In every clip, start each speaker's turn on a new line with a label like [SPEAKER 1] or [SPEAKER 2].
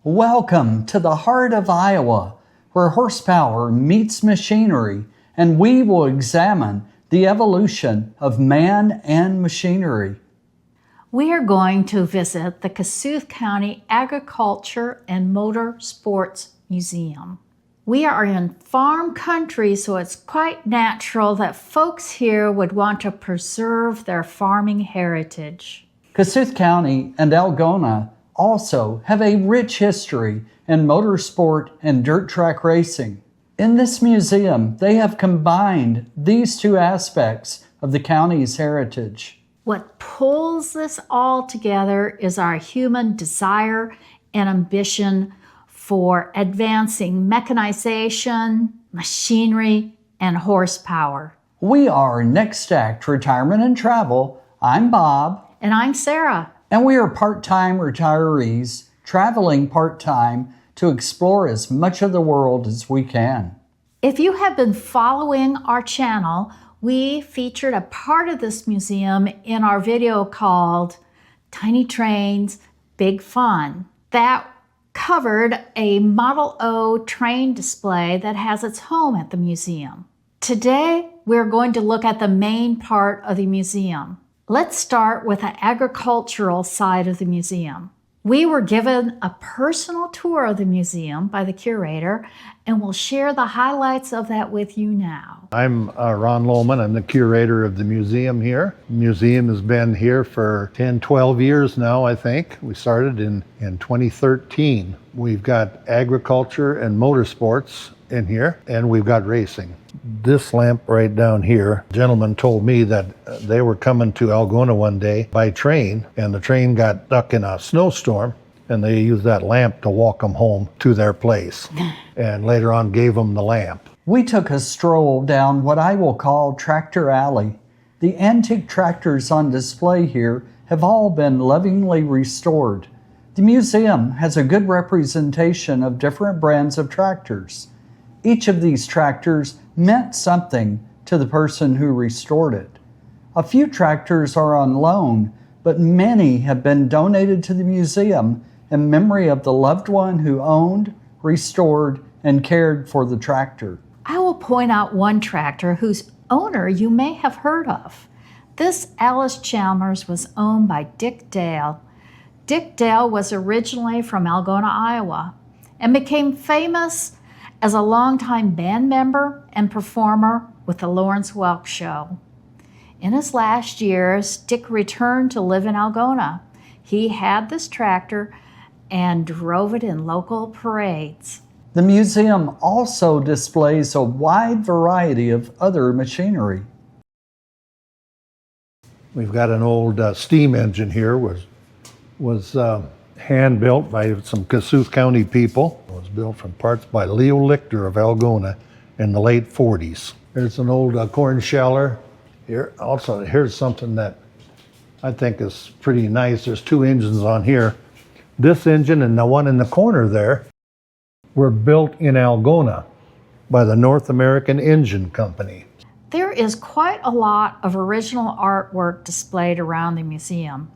[SPEAKER 1] Welcome to the heart of Iowa, where horsepower meets machinery, and we will examine the evolution of man and machinery.
[SPEAKER 2] We are going to visit the Kossuth County Agriculture and Motorsports Museum. We are in farm country, so it's quite natural that folks here would want to preserve their farming heritage.
[SPEAKER 1] Kossuth County and Algona also have a rich history in motorsport and dirt track racing. In this museum, they have combined these two aspects of the county's heritage.
[SPEAKER 2] What pulls this all together is our human desire and ambition for advancing mechanization, machinery, and horsepower.
[SPEAKER 1] We are Next Act Retirement and Travel. I'm Bob.
[SPEAKER 2] And I'm Sarah.
[SPEAKER 1] And we are part-time retirees traveling part-time to explore as much of the world as we can.
[SPEAKER 2] If you have been following our channel, we featured a part of this museum in our video called Tiny Trains, Big Fun. That covered a Model O train display that has its home at the museum. Today, we're going to look at the main part of the museum. Let's start with the agricultural side of the museum. We were given a personal tour of the museum by the curator, and we'll share the highlights of that with you now.
[SPEAKER 3] I'm Ron Lohman. I'm the curator of the museum here. The museum has been here for 10, 12 years now, I think. We started in 2013. We've got agriculture and motorsports in here, and we've got racing. This lamp right down here, a gentleman told me that they were coming to Algona one day by train, and the train got stuck in a snowstorm, and they used that lamp to walk them home to their place, and later on gave them the lamp.
[SPEAKER 1] We took a stroll down what I will call Tractor Alley. The antique tractors on display here have all been lovingly restored. The museum has a good representation of different brands of tractors. Each of these tractors meant something to the person who restored it. A few tractors are on loan, but many have been donated to the museum in memory of the loved one who owned, restored, and cared for the tractor.
[SPEAKER 2] I will point out one tractor whose owner you may have heard of. This Alice Chalmers was owned by Dick Dale. Dick Dale was originally from Algona, Iowa, and became famous as a longtime band member and performer with the Lawrence Welk Show. In his last years, Dick returned to live in Algona. He had this tractor and drove it in local parades.
[SPEAKER 1] The museum also displays a wide variety of other machinery.
[SPEAKER 3] We've got an old steam engine here, was hand-built by some Kossuth County people. It was built from parts by Leo Lichter of Algona in the late 40s. There's an old corn sheller here. Also, here's something that I think is pretty nice. There's two engines on here. This engine and the one in the corner there were built in Algona by the North American Engine Company.
[SPEAKER 2] There is quite a lot of original artwork displayed around the museum.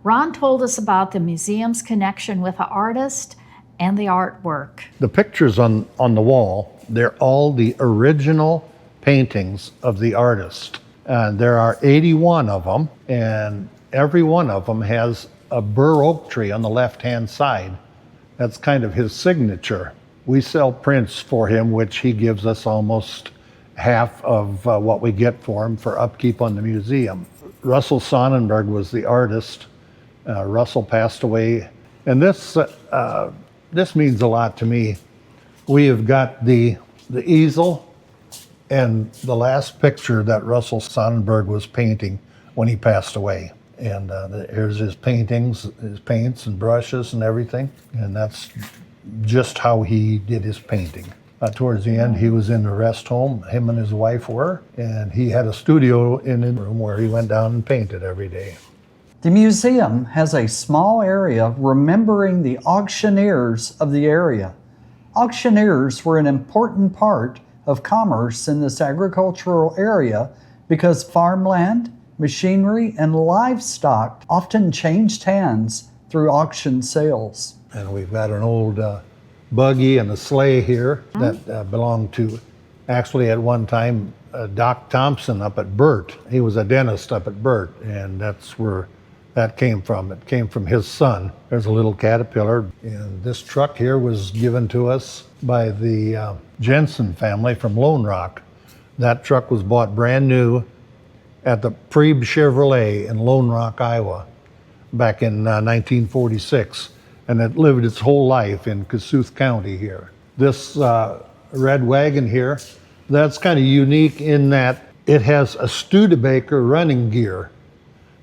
[SPEAKER 2] Ron told us about the museum's connection with the artist and the artwork.
[SPEAKER 3] The pictures on the wall, they're all the original paintings of the artist. There are 81 of them, and every one of them has a bur oak tree on the left-hand side. That's kind of his signature. We sell prints for him, which he gives us almost half of what we get for him for upkeep on the museum. Russell Sonnenberg was the artist. Russell passed away, and this means a lot to me. We have got the easel and the last picture that Russell Sonnenberg was painting when he passed away. And here's his paintings, his paints and brushes and everything, and that's just how he did his painting. Towards the end, he was in the rest home, him and his wife were, and he had a studio in his room where he went down and painted every day.
[SPEAKER 1] The museum has a small area remembering the auctioneers of the area. Auctioneers were an important part of commerce in this agricultural area because farmland, machinery, and livestock often changed hands through auction sales.
[SPEAKER 3] And we've got an old buggy and a sleigh here that belonged to, actually at one time, Doc Thompson up at Burt. He was a dentist up at Burt, and that's where that came from. It came from his son. There's a little Caterpillar, and this truck here was given to us by the Jensen family from Lone Rock. That truck was bought brand new at the Prebe Chevrolet in Lone Rock, Iowa, back in 1946, and it lived its whole life in Kossuth County here. This red wagon here, that's kind of unique in that it has a Studebaker running gear.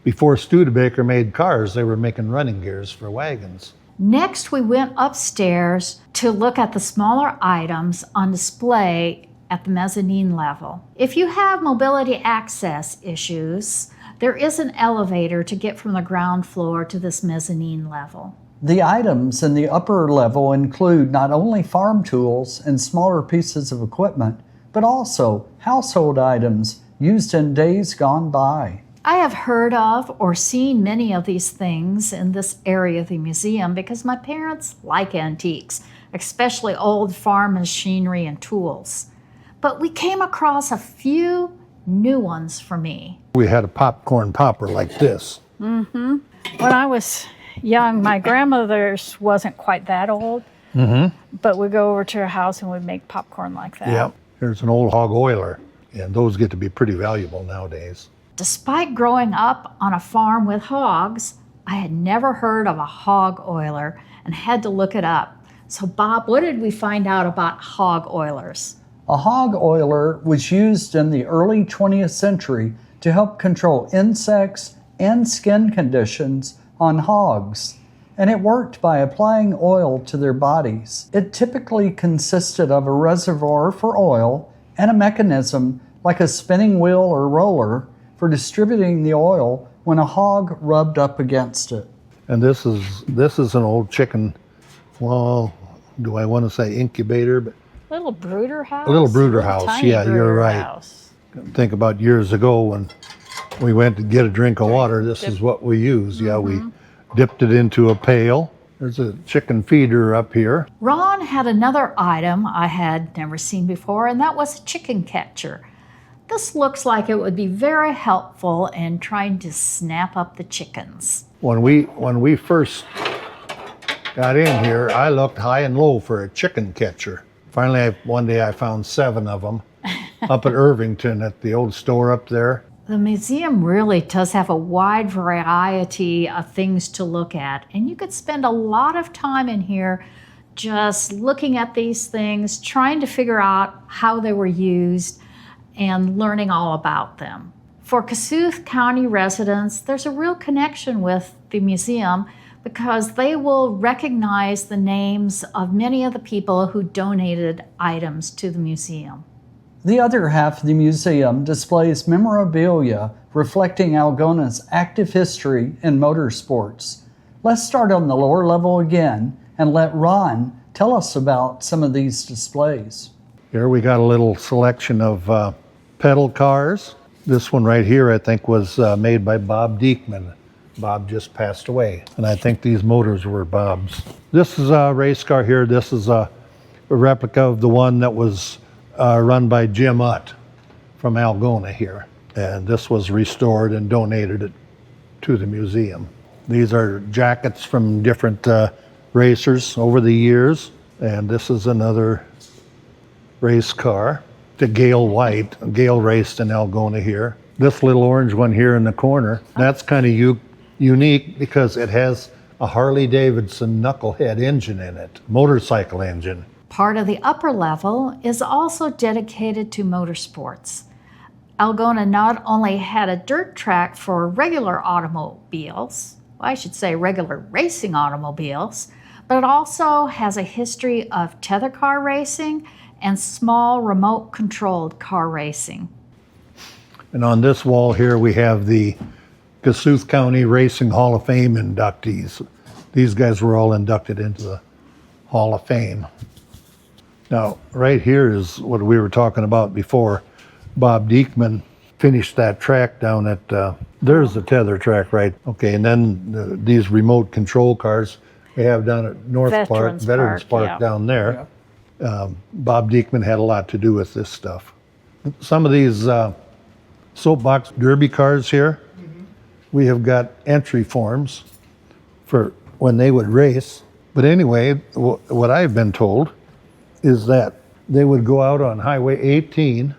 [SPEAKER 3] Before Studebaker made cars, they were making running gears for wagons.
[SPEAKER 2] Next, we went upstairs to look at the smaller items on display at the mezzanine level. If you have mobility access issues, there is an elevator to get from the ground floor to this mezzanine level.
[SPEAKER 1] The items in the upper level include not only farm tools and smaller pieces of equipment, but also household items used in days gone by.
[SPEAKER 2] I have heard of or seen many of these things in this area of the museum because my parents like antiques, especially old farm machinery and tools. But we came across a few new ones for me.
[SPEAKER 3] We had a popcorn popper like this.
[SPEAKER 4] When I was young, my grandmother's wasn't quite that old, but we'd go over to her house and we'd make popcorn like that.
[SPEAKER 3] Yep. Here's an old hog oiler, and those get to be pretty valuable nowadays.
[SPEAKER 2] Despite growing up on a farm with hogs, I had never heard of a hog oiler and had to look it up. So Bob, what did we find out about hog oilers?
[SPEAKER 1] A hog oiler was used in the early 20th century to help control insects and skin conditions on hogs, and it worked by applying oil to their bodies. It typically consisted of a reservoir for oil and a mechanism like a spinning wheel or roller for distributing the oil when a hog rubbed up against it.
[SPEAKER 3] And this is an old chicken, well, do I want to say incubator? But
[SPEAKER 4] Little brooder house?
[SPEAKER 3] a little brooder house,
[SPEAKER 4] Tiny
[SPEAKER 3] yeah, you're
[SPEAKER 4] brooder
[SPEAKER 3] right.
[SPEAKER 4] house.
[SPEAKER 3] Think about years ago when we went to get a drink of water, this is what we used. Yeah, we dipped it into a pail. There's a chicken feeder up here.
[SPEAKER 2] Ron had another item I had never seen before, and that was a chicken catcher. This looks like it would be very helpful in trying to snap up the chickens.
[SPEAKER 3] When we first got in here, I looked high and low for a chicken catcher. Finally, one day I found 7 of them up at Irvington at the old store up there.
[SPEAKER 2] The museum really does have a wide variety of things to look at, and you could spend a lot of time in here just looking at these things, trying to figure out how they were used, and learning all about them. For Kossuth County residents, there's a real connection with the museum because they will recognize the names of many of the people who donated items to the museum.
[SPEAKER 1] The other half of the museum displays memorabilia reflecting Algona's active history in motorsports. Let's start on the lower level again and let Ron tell us about some of these displays.
[SPEAKER 3] Here we got a little selection of pedal cars. This one right here I think was made by Bob Diekman. Bob just passed away, and I think these motors were Bob's. This is a race car here. This is a replica of the one that was run by Jim Utt from Algona here. And this was restored and donated to the museum. These are jackets from different racers over the years. And this is another race car, the Gale White. Gale raced in Algona here. This little orange one here in the corner, that's kind of unique because it has a Harley-Davidson knucklehead engine in it, motorcycle engine.
[SPEAKER 2] Part of the upper level is also dedicated to motorsports. Algona not only had a dirt track for regular automobiles, well, I should say regular racing automobiles, but it also has a history of tether car racing and small remote-controlled car racing.
[SPEAKER 3] And on this wall here, we have the Kossuth County Racing Hall of Fame inductees. These guys were all inducted into the Hall of Fame. Now, right here is what we were talking about before. Bob Diekman finished that track down at, there's the tether track, right? Okay, and then these remote control cars we have down at North Park, Veterans Park
[SPEAKER 4] yeah.
[SPEAKER 3] down there. Bob Diekman had a lot to do with this stuff. Some of these soapbox derby cars here, we have got entry forms for when they would race. But anyway, what I've been told is that they would go out on Highway 18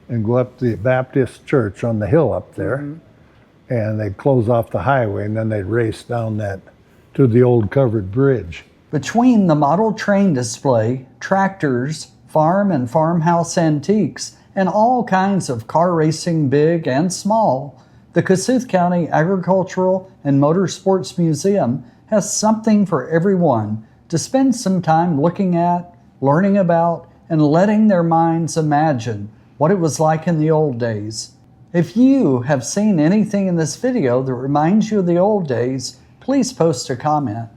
[SPEAKER 3] and go up the Baptist church on the hill up there, and they'd close off the highway, and then they'd race down that to the old covered bridge.
[SPEAKER 1] Between the model train display, tractors, farm and farmhouse antiques, and all kinds of car racing, big and small, the Kossuth County Agricultural and Motorsports Museum has something for everyone to spend some time looking at, learning about, and letting their minds imagine what it was like in the old days. If you have seen anything in this video that reminds you of the old days, please post a comment.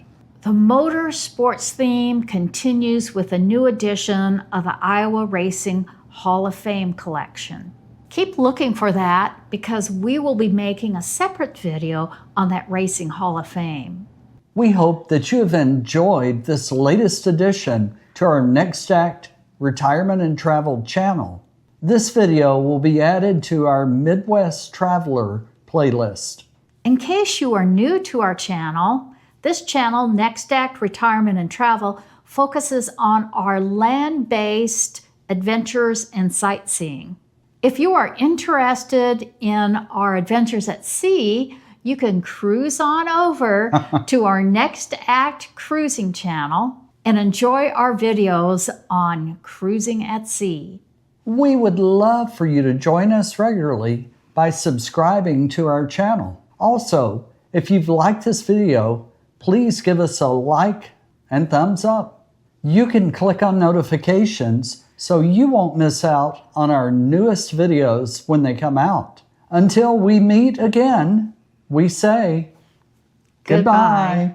[SPEAKER 2] The motorsports theme continues with a new edition of the Iowa Racing Hall of Fame collection. Keep looking for that because we will be making a separate video on that Racing Hall of Fame.
[SPEAKER 1] We hope that you have enjoyed this latest addition to our Next Act Retirement and Travel channel. This video will be added to our Midwest Traveler playlist.
[SPEAKER 2] In case you are new to our channel, this channel, Next Act Retirement and Travel, focuses on our land-based adventures and sightseeing. If you are interested in our adventures at sea, you can cruise on over to our Next Act Cruising channel and enjoy our videos on cruising at sea.
[SPEAKER 1] We would love for you to join us regularly by subscribing to our channel. Also, if you've liked this video, please give us a like and thumbs up. You can click on notifications so you won't miss out on our newest videos when they come out. Until we meet again, we say goodbye.